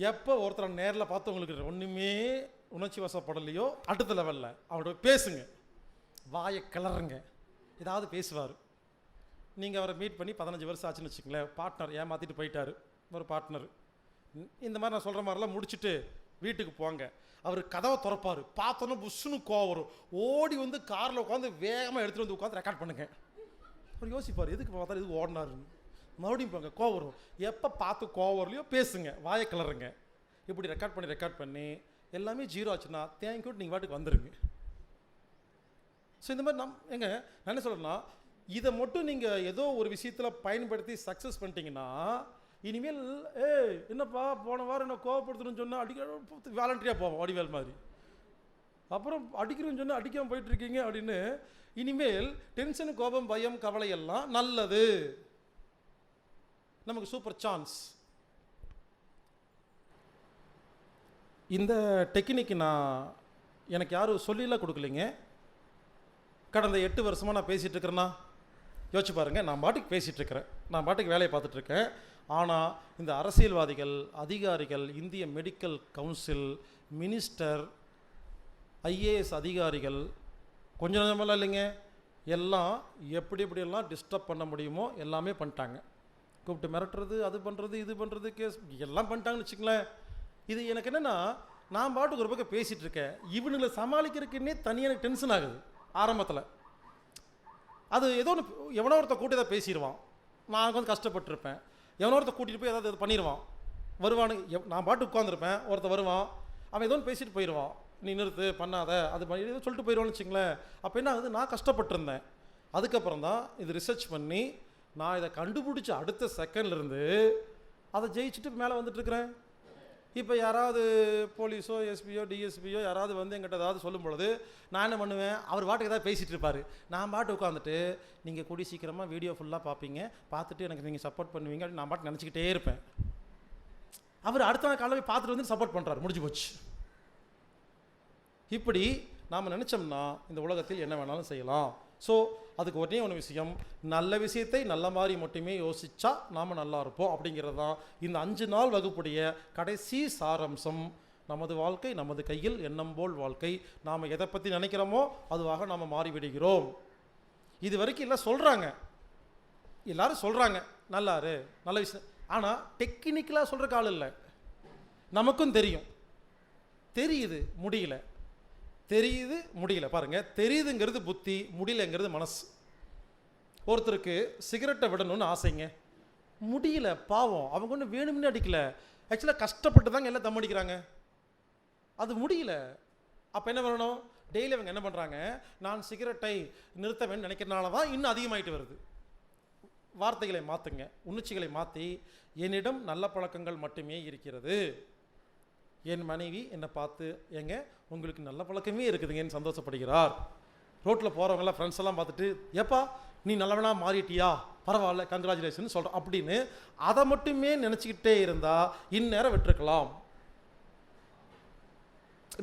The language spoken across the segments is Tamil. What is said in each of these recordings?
எப்போ ஒருத்தரை நேரில் பார்த்தவங்களுக்கு ஒன்றுமே உணர்ச்சி வசப்படலையோ அடுத்த லெவலில் அவரோட பேசுங்க, வாயை கிளறுங்க, ஏதாவது பேசுவார். நீங்கள் அவரை மீட் பண்ணி 15 வருஷம் ஆச்சுன்னு வச்சுக்கங்களேன், பார்ட்னர் ஏமாற்றிட்டு போயிட்டார் ஒரு பார்ட்னர். இந்த மாதிரி நான் சொல்கிற மாதிரிலாம் முடிச்சுட்டு வீட்டுக்கு போங்க. அவர் கதவை திறப்பார், பார்த்தோன்னா புஷ்ஷுன்னு கோவம் வரும், ஓடி வந்து காரில் உட்காந்து வேகமாக எடுத்துகிட்டு வந்து உட்காந்து ரெக்கார்ட் பண்ணுங்க. அவர் யோசிப்பார், எதுக்கு பார்த்தாரு எதுக்கு ஓடினாருன்னு. மறுபடியும் போங்க, கோவம் வரும். எப்போ பார்த்து கோவம் வரலையோ பேசுங்க, வாயை கிளறுங்க. இப்படி ரெக்கார்ட் பண்ணி எல்லாமே 0 ஆச்சுன்னா தேங்க்யூட்டு நீங்கள் வாட்டுக்கு வந்துடுங்க. ஸோ இந்த மாதிரி நான் என்ன சொல்கிறேன்னா, இதை மட்டும் நீங்கள் ஏதோ ஒரு விஷயத்தில் பயன்படுத்தி சக்ஸஸ் பண்ணிட்டீங்கன்னா, இனிமேல் என்னப்பா போன வாரம் என்ன கோவப்படுத்தணும்னு சொன்னால் அடிக்க வாலண்டரியாக போவோம் வடிவேல் மாதிரி. அப்புறம் அடிக்கிறோன்னு சொன்னால் அடிக்காமல் போயிட்டுருக்கீங்க அப்படின்னு. இனிமேல் டென்ஷன், கோபம், பயம், கவலை எல்லாம் நல்லது, நமக்கு சூப்பர் சான்ஸ். இந்த டெக்னிக் எனக்கு யாரும் சொல்லிலாம் கொடுக்கலைங்க. கடந்த 8 வருஷமாக நான் பேசிகிட்டு இருக்கிறேன்னா யோசிச்சு பாருங்கள். நான் பாட்டுக்கு பேசிகிட்டு இருக்கிறேன், நான் பாட்டுக்கு வேலையை பார்த்துட்ருக்கேன். ஆனால் இந்த அரசியல்வாதிகள், அதிகாரிகள், இந்திய மெடிக்கல் கவுன்சில், மினிஸ்டர், ஐஏஎஸ் அதிகாரிகள் கொஞ்சம் கொஞ்சமெல்லாம் இல்லைங்க, எல்லாம் எப்படியெல்லாம் டிஸ்டர்ப் பண்ண முடியுமோ எல்லாமே பண்ணிட்டாங்க. கூப்பிட்டு மிரட்டுறது, அது பண்ணுறது, இது பண்ணுறது, கேஸ் எல்லாம் பண்ணிட்டாங்கன்னு வச்சுங்களேன். இது எனக்கு என்னென்னா, நான் பாட்டுக்கு ஒரு பக்கம் பேசிகிட்டு இருக்கேன், இவனுங்களை சமாளிக்கிறதுக்குன்னே தனியாக எனக்கு டென்ஷன் ஆகுது ஆரம்பத்தில். அது ஏதோ ஒன்று எவனோ ஒருத்த கூட்டி ஏதாவது பேசிடுவான், நான் வந்து கஷ்டப்பட்டுருப்பேன். எவனோ ஒருத்த கூட்டிகிட்டு போய் ஏதாவது பண்ணிடுவான், வருவானு. நான் பாட்டு உட்காந்துருப்பேன், ஒருத்த வருவான், அவன் ஏதோ ஒன்று பேசிட்டு போயிடுவான், நீ நிறுத்து பண்ணாத அது பண்ணி ஏதோ சொல்லிட்டு போயிடுவான்னு வச்சுங்களேன். அப்போ என்ன ஆகுது, நான் கஷ்டப்பட்டுருந்தேன். அதுக்கப்புறம் தான் இது ரிசர்ச் பண்ணி நான் இதை கண்டுபிடிச்ச அடுத்த செகண்ட்லேருந்து அதை ஜெயிச்சுட்டு மேலே வந்துட்டுருக்கிறேன். இப்போ யாராவது போலீஸோ, எஸ்பியோ, டிஎஸ்பியோ யாராவது வந்து எங்கிட்ட ஏதாவது சொல்லும் பொழுது நான் என்ன பண்ணுவேன், அவர் பாட்டுக்கு ஏதாவது பேசிகிட்டு இருப்பார், நான் பாட்டு உட்காந்துட்டு நீங்கள் கூடி சீக்கிரமாக வீடியோ ஃபுல்லாக பார்ப்பீங்க, பார்த்துட்டு எனக்கு நீங்கள் சப்போர்ட் பண்ணுவீங்க அப்படின்னு நான் பாட்டு நினச்சிக்கிட்டே இருப்பேன். அவர் அடுத்த நாள் காலையில் பார்த்துட்டு வந்து சப்போர்ட் பண்ணுறாரு, முடிஞ்சு போச்சு. இப்படி நாம் நினச்சோம்னா இந்த உலகத்தில் என்ன வேணாலும் செய்யலாம். ஸோ அதுக்கு ஒரே ஒரு விஷயம், நல்ல விஷயத்தை நல்ல மாதிரி மட்டுமே யோசித்தா நாம் நல்லா இருப்போம் அப்படிங்கிறது தான் இந்த 5 நாள் வகுப்புடைய கடைசி சாரம்சம். நமது வாழ்க்கை நமது கையில், எண்ணம் போல் வாழ்க்கை. நாம் எதை பற்றி நினைக்கிறோமோ அதுவாக நாம் மாறிவிடுகிறோம். இது வரைக்கும் எல்லாம் சொல்கிறாங்க, எல்லோரும் சொல்கிறாங்க நல்லாரு நல்ல விஷயம். ஆனால் டெக்னிக்கலாக சொல்கிற காலம் இல்லை. நமக்கும் தெரியுது முடியல, தெரியுது முடியல. பாருங்கள், தெரியுதுங்கிறது புத்தி, முடியலங்கிறது மனசு. ஒருத்தருக்கு சிகரெட்டை விடணும்னு ஆசைங்க, முடியல, பாவம், அவங்க ஒன்றும் வேணும்னு அடிக்கல, ஆக்சுவலாக கஷ்டப்பட்டு தாங்க எல்லாம் தம் அடிக்கிறாங்க, அது முடியல. அப்போ என்ன பண்ணணும், டெய்லி அவங்க என்ன பண்ணுறாங்க, நான் சிகரெட்டை நிறுத்த வேண்டும் நினைக்கிறனால தான் இன்னும் அதிகமாகிட்டு வருது. வார்த்தைகளை மாற்றுங்க, உணர்ச்சிகளை மாற்றி, என்னிடம் நல்ல பழக்கங்கள் மட்டுமே இருக்கிறது. என் மனைவி என்னை பார்த்து ஏங்க உங்களுக்கு நல்ல பழக்கமே இருக்குதுங்கன்னு சந்தோஷப்படுகிறார். ரோட்டில் போகிறவங்களாம் ஃப்ரெண்ட்ஸ் எல்லாம் பார்த்துட்டு ஏப்பா நீ நல்லவனா மாறிட்டியா, பரவாயில்ல, கங்க்ராச்சுலேஷன் சொல்கிறோம் அப்படின்னு அதை மட்டுமே நினச்சிக்கிட்டே இருந்தால் இந்நேரம் விட்டுருக்கலாம்.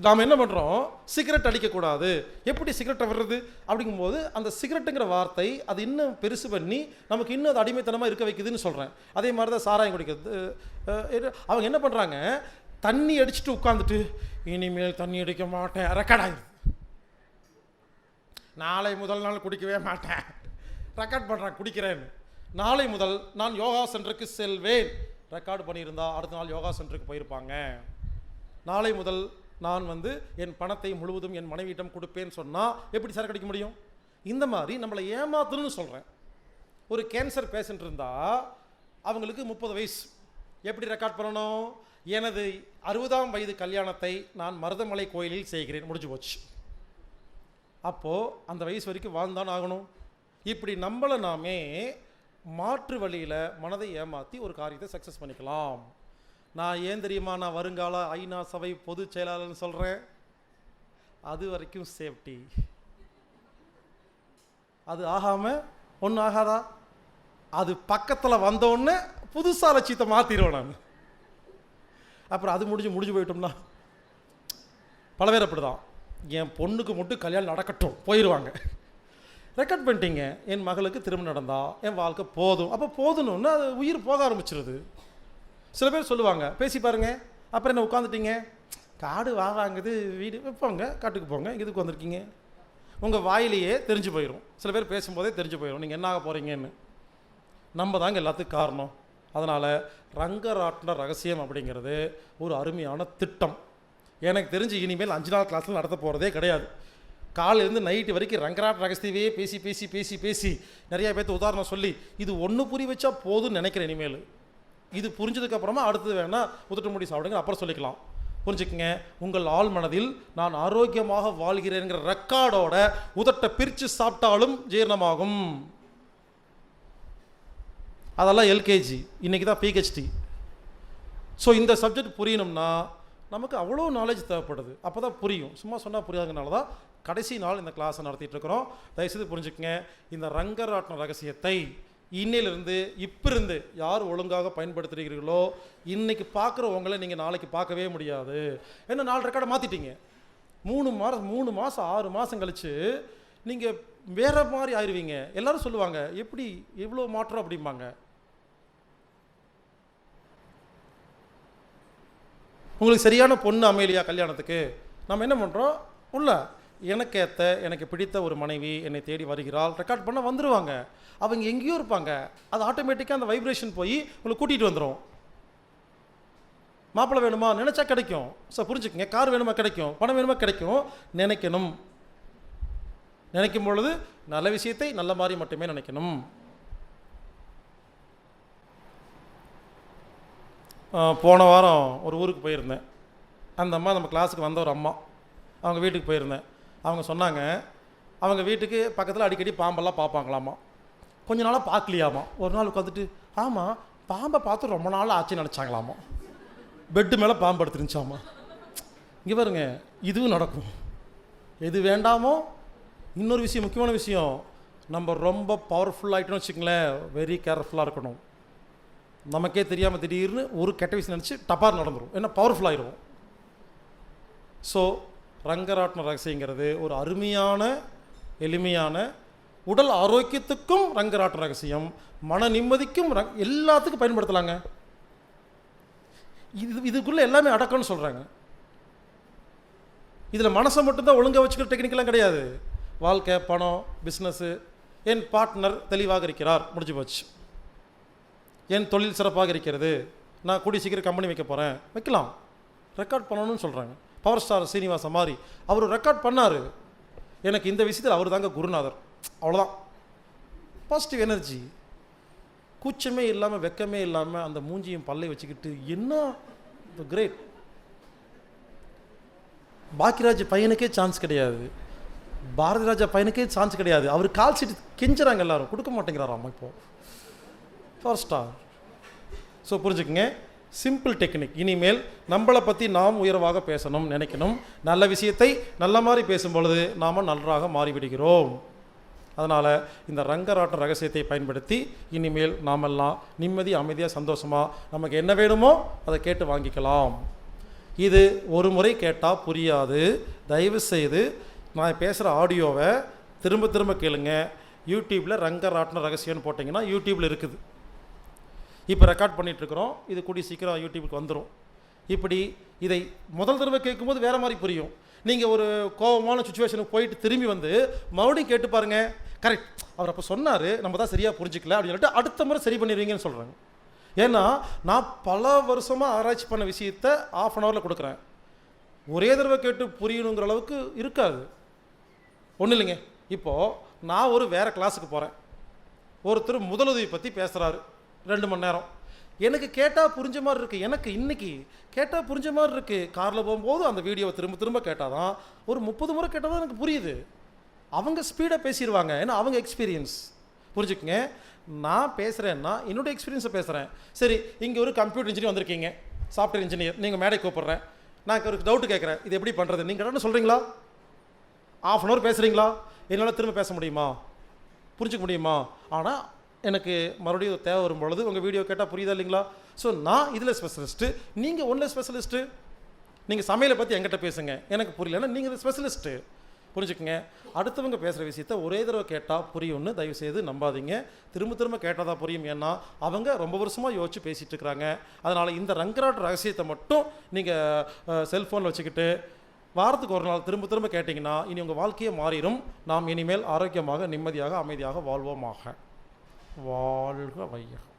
நாம் என்ன பண்ணுறோம், சிகரெட் அடிக்கக்கூடாது, எப்படி சிகரெட்டை விடுறது அப்படிங்கும்போது அந்த சிகரெட்டுங்கிற வார்த்தை அது இன்னும் பெருசு பண்ணி நமக்கு இன்னும் அது அடிமைத்தனமாக இருக்க வைக்குதுன்னு சொல்கிறேன். அதே மாதிரி தான் சாராயம் குடிக்கிறது. அவங்க என்ன பண்ணுறாங்க, தண்ணி அடிச்சுட்டு உட்காந்துட்டு இனிமேல் தண்ணி அடிக்க மாட்டேன், ரெக்கார்ட் ஆகிடுது, நாளை முதல் நாள் குடிக்கவே மாட்டேன், ரெக்கார்ட் பண்ணுறேன் குடிக்கிறேன்னு. நாளை முதல் நான் யோகா சென்டருக்கு செல்வேன், ரெக்கார்டு பண்ணியிருந்தா அடுத்த நாள் யோகா சென்டருக்கு போயிருப்பாங்க. நாளை முதல் நான் வந்து என் பணத்தை முழுவதும் என் மனைவியிடம் கொடுப்பேன்னு சொன்னால் எப்படி சரக்கு அடிக்க முடியும்? இந்த மாதிரி நம்மளை ஏமாத்தணும்னு சொல்கிறேன். ஒரு கேன்சர் பேஷண்ட் இருந்தால் அவங்களுக்கு 30 வயசு, எப்படி ரெக்கார்ட் பண்ணணும், எனது 60ஆம் வயது கல்யாணத்தை நான் மருதமலை கோயிலில் செய்கிறேன், முடிஞ்சு போச்சு. அப்போது அந்த வயசு வரைக்கும் வாழ்ந்தான் ஆகணும். இப்படி நம்மளை நாமே மாற்று வழியில் மனதை ஏமாற்றி ஒரு காரியத்தை சக்ஸஸ் பண்ணிக்கலாம். நான் ஏன் தெரியுமா நான் வருங்கால ஐநா சபை பொதுச் செயலாளர்னு சொல்கிறேன், அது வரைக்கும் சேஃப்டி. அது ஆகாமல் ஒன்றும் ஆகாதா, அது பக்கத்தில் வந்தோடனே புதுசாக லட்சியத்தை மாற்றிடுவேன் நான். அப்புறம் அது முடிஞ்சு போயிட்டோம்னா பல பேர் அப்படி தான், என் பொண்ணுக்கு மட்டும் கல்யாணம் நடக்கட்டும் போயிடுவாங்க. ரெக்கார்ட் பண்ணிட்டீங்க, என் மகளுக்கு திருமணம் நடந்தா என் வாழ்க்கை போதும். அப்போ போதும்னு அது உயிர் போக ஆரம்பிச்சிருது. சில பேர் சொல்லுவாங்க பேசி பாருங்க, அப்புறம் என்ன உட்காந்துட்டீங்க? காடு வாங்குது, வீடு போங்க, காட்டுக்கு போங்க, இதுக்கு வந்திருக்கீங்க. உங்கள் வாயிலேயே தெரிஞ்சு போயிடும், சில பேர் பேசும்போதே தெரிஞ்சு போயிடும் நீங்கள் என்ன ஆக போகிறீங்கன்னு. நம்ம தாங்க எல்லாத்துக்கும் காரணம். அதனால் ரங்கராட்டின ரகசியம் அப்படிங்கிறது ஒரு அருமையான திட்டம். எனக்கு தெரிஞ்சு இனிமேல் 5 நாள் கிளாஸில் நடத்த போகிறதே கிடையாது. காலையிலேருந்து நைட்டு வரைக்கும் ரங்கராட் ரகசியவே பேசி பேசி பேசி பேசி நிறையா பேர்த்து உதாரணம் சொல்லி இது ஒன்று புரிய வச்சா போதும்னு நினைக்கிறேன். இனிமேல் இது புரிஞ்சதுக்கப்புறமா அடுத்தது வேணால் உதட்டு முடி சாப்பிடுங்க, அப்புறம் சொல்லிக்கலாம். புரிஞ்சுக்குங்க, உங்கள் ஆள் மனதில் நான் ஆரோக்கியமாக வாழ்கிறேங்கிற ரெக்கார்டோட உதட்டை பிரித்து சாப்பிட்டாலும் ஜீரணமாகும். அதெல்லாம் எல்கேஜி, இன்றைக்கி தான் பிஹெச்டி. ஸோ இந்த சப்ஜெக்ட் புரியணும்னா நமக்கு அவ்வளோ நாலேஜ் தேவைப்படுது, அப்போ தான் புரியும். சும்மா சொன்னால் புரியாதனால தான் கடைசி நாள் இந்த கிளாஸை நடத்திட்டு இருக்கிறோம். தயவுசெய்து புரிஞ்சுக்கங்க, இந்த ரங்கராட்டின ரகசியத்தை இன்னையிலிருந்து இப்பிருந்து யார் ஒழுங்காக பயன்படுத்துகிறீர்களோ இன்றைக்கி பார்க்குறவங்களை நீங்கள் நாளைக்கு பார்க்கவே முடியாது. ஏன்னா 4 ரெக்கார்டை மாற்றிட்டீங்க. 3 மாதம் 6 மாதம் கழித்து நீங்கள் வேறு மாதிரி ஆயிடுவீங்க. எல்லோரும் சொல்லுவாங்க எப்படி எவ்வளோ மாற்றம் அப்படிம்பாங்க. உங்களுக்கு சரியான பொண்ணு அமையலையா கல்யாணத்துக்கு? நம்ம என்ன பண்ணுறோம், உள்ள எனக்கேற்ற எனக்கு பிடித்த ஒரு மனைவி என்னை தேடி வருகிறாள், ரெக்கார்ட் பண்ண வந்துடுவாங்க. அவங்க எங்கேயோ இருப்பாங்க, அது ஆட்டோமேட்டிக்காக அந்த வைப்ரேஷன் போய் உங்களை கூட்டிகிட்டு வந்துடும். மாப்பிள்ளை வேணுமா நினச்சா கிடைக்கும். ஸோ புரிஞ்சுக்கங்க, கார் வேணுமா கிடைக்கும், பணம் வேணுமா கிடைக்கும். நினைக்கணும், நினைக்கும் பொழுது நல்ல விஷயத்தை நல்ல மாதிரி மட்டுமே நினைக்கணும். போன வாரம் ஒரு ஊருக்கு போயிருந்தேன். அந்த அம்மா நம்ம கிளாஸுக்கு வந்த ஒரு அம்மா, அவங்க வீட்டுக்கு போயிருந்தேன். அவங்க சொன்னாங்க அவங்க வீட்டுக்கு பக்கத்தில் அடிக்கடி பாம்பெல்லாம் பார்ப்பாங்களாமா. கொஞ்ச நாளாக பார்க்கலையாமா. ஒரு நாள் உட்காந்துட்டு ஆமாம் பாம்பை பார்த்து ரொம்ப நாள் ஆச்சு நினச்சாங்களாமா. பெட்டு மேலே பாம்பு எடுத்துருந்துச்சாமா. இங்கே பாருங்க, இதுவும் நடக்கும். எது வேண்டாமோ. இன்னொரு விஷயம், முக்கியமான விஷயம், நம்ம ரொம்ப பவர்ஃபுல் ஆகிட்டோன்னு வச்சுக்கங்களேன், வெரி கேர்ஃபுல்லாக இருக்கணும். நமக்கே தெரியாமல் திடீர்னு ஒரு கெட்ட விஷயம் நினச்சி டப்பார் நடந்துடும், ஏன்னா பவர்ஃபுல் ஆகிடுவோம். ஸோ ரங்கராட்டின ரகசியங்கிறது ஒரு அருமையான எளிமையான உடல் ஆரோக்கியத்துக்கும் ரங்கராட்டின ரகசியம், மன நிம்மதிக்கும் எல்லாத்துக்கும் பயன்படுத்தலாங்க. இதுக்குள்ளே எல்லாமே அடக்கம்னு சொல்கிறாங்க. இதில் மனசை மட்டும்தான் ஒழுங்காக வச்சுக்கிற டெக்னிக்கெலாம் கிடையாது. வாழ்க்கை, பணம், பிஸ்னஸ்ஸு, என் பார்ட்னர் தெளிவாக இருக்கிறார், முடிஞ்சு போச்சு. என் தொழில் சிறப்பாக இருக்கிறது, நான் கூடிய சீக்கிரம் கம்பெனி வைக்க போகிறேன், வைக்கலாம். ரெக்கார்ட் பண்ணணும்னு சொல்கிறாங்க. பவர் ஸ்டார் சீனிவாசன் மாதிரி அவர் ரெக்கார்ட் பண்ணார். எனக்கு இந்த விஷயத்தில் அவர் தாங்க குருநாதர். அவ்வளோதான். பாசிட்டிவ் எனர்ஜி, கூச்சமே இல்லாமல் வெக்கமே இல்லாமல் அந்த மூஞ்சியும் பல்லை வச்சுக்கிட்டு என்ன கிரேட். பாக்கியராஜ் பையனுக்கே சான்ஸ் கிடையாது, பாரதி ராஜா பையனுக்கே சான்ஸ் கிடையாது. அவர் கால் சீட்டு கெஞ்சுறாங்க, எல்லாரும் கொடுக்க மாட்டேங்கிறாராம் இப்போ பவர் ஸ்டார். ஸோ புரிஞ்சுக்குங்க, சிம்பிள் டெக்னிக். இனிமேல் நம்மளை பற்றி நாம் உயர்வாக பேசணும் நினைக்கணும். நல்ல விஷயத்தை நல்ல மாதிரி பேசும் பொழுது நாம் நன்றாக மாறிவிடுகிறோம். அதனால் இந்த ரங்கராட்டின ரகசியத்தை பயன்படுத்தி இனிமேல் நாமெல்லாம் நிம்மதி, அமைதியாக, சந்தோஷமாக நமக்கு என்ன வேணுமோ அதை கேட்டு வாங்கிக்கலாம். இது ஒரு முறை கேட்டால் புரியாது. தயவு செய்து நான் பேசுகிற ஆடியோவை திரும்ப திரும்ப கேளுங்க. யூடியூப்பில் ரங்கராட்டின ரகசியம்னு போட்டிங்கன்னா யூடியூப்பில் இருக்குது. இப்போ ரெக்கார்ட் பண்ணிகிட்ருக்குறோம், இது கூடி சீக்கிரம் யூடியூபுக்கு வந்துடும். இப்படி இதை முதல் தடவை கேட்கும்போது வேறு மாதிரி புரியும். நீங்கள் ஒரு கோபமான சுச்சுவேஷனுக்கு போயிட்டு திரும்பி வந்து மறுபடியும் கேட்டு பாருங்கள், கரெக்ட் அவர் அப்போ சொன்னார், நம்ம தான் சரியாக புரிஞ்சிக்கல அப்படின்னு சொல்லிட்டு அடுத்த முறை சரி பண்ணிடுவீங்கன்னு சொல்கிறாங்க. ஏன்னா நான் பல வருஷமாக ஆராய்ச்சி பண்ண விஷயத்தை 1/2 அன் ஹவரில் கொடுக்குறேன். ஒரே தடவை கேட்டு புரியணுங்கிற அளவுக்கு இருக்காது. ஒன்றும் இல்லைங்க, இப்போது நான் ஒரு வேறு கிளாஸுக்கு போகிறேன். ஒருத்தர் முதலுதவி பற்றி பேசுகிறாரு 2 மணி நேரம். எனக்கு கேட்டால் புரிஞ்ச மாதிரி இருக்குது, எனக்கு இன்றைக்கி கேட்டால் புரிஞ்ச மாதிரி இருக்குது. காரில் போகும்போது அந்த வீடியோவை திரும்ப திரும்ப கேட்டால் தான், ஒரு 30 முறை கேட்டால் தான் எனக்கு புரியுது. அவங்க ஸ்பீடாக பேசிடுவாங்க, ஏன்னா அவங்க எக்ஸ்பீரியன்ஸ். புரிஞ்சுக்குங்க, நான் பேசுகிறேன்னா என்னுடைய எக்ஸ்பீரியன்ஸை பேசுகிறேன். சரி, இங்கே ஒரு கம்ப்யூட்டர் இன்ஜினியர் வந்திருக்கீங்க, சாஃப்ட்வேர் இன்ஜினியர், நீங்கள் மேடை கூப்பிட்றேன், நான் ஒரு டவுட்டு கேட்குறேன், இது எப்படி பண்ணுறது, நீங்கள் என்ன சொல்கிறீங்களா? 1/2 அன் ஹவர் பேசுகிறீங்களா? என்னால் திரும்ப பேச முடியுமா, புரிஞ்சுக்க முடியுமா? ஆனால் எனக்கு மறுபடியும் தேவை வரும் பொழுது உங்கள் வீடியோ கேட்டால் புரியுதா இல்லைங்களா? ஸோ நான் இதில் ஸ்பெஷலிஸ்ட்டு, நீங்கள் ஒன்றில் ஸ்பெஷலிஸ்ட்டு. நீங்கள் சமையலை பற்றி என்கிட்ட பேசுங்க, எனக்கு புரியலன்னா நீங்கள் ஸ்பெஷலிஸ்ட்டு. புரிஞ்சுக்குங்க. அடுத்தவங்க பேசுகிற விஷயத்த ஒரே தடவை கேட்டால் புரியும்னு தயவுசெய்து நம்பாதீங்க. திரும்ப திரும்ப கேட்டால் தான் புரியும். ஏன்னா அவங்க ரொம்ப வருஷமாக யோசிச்சு பேசிகிட்டு இருக்கிறாங்க. அதனால் இந்த ரங்கராட் ரகசியத்தை மட்டும் நீங்கள் செல்ஃபோனில் வச்சுக்கிட்டு வாரத்துக்கு ஒரு நாள் திரும்ப திரும்ப கேட்டிங்கன்னா இனி உங்கள் வாழ்க்கையே மாறிடும். நாம் இனிமேல் ஆரோக்கியமாக, நிம்மதியாக, அமைதியாக வாழ்வோமாக. வாழ்க வையகம்.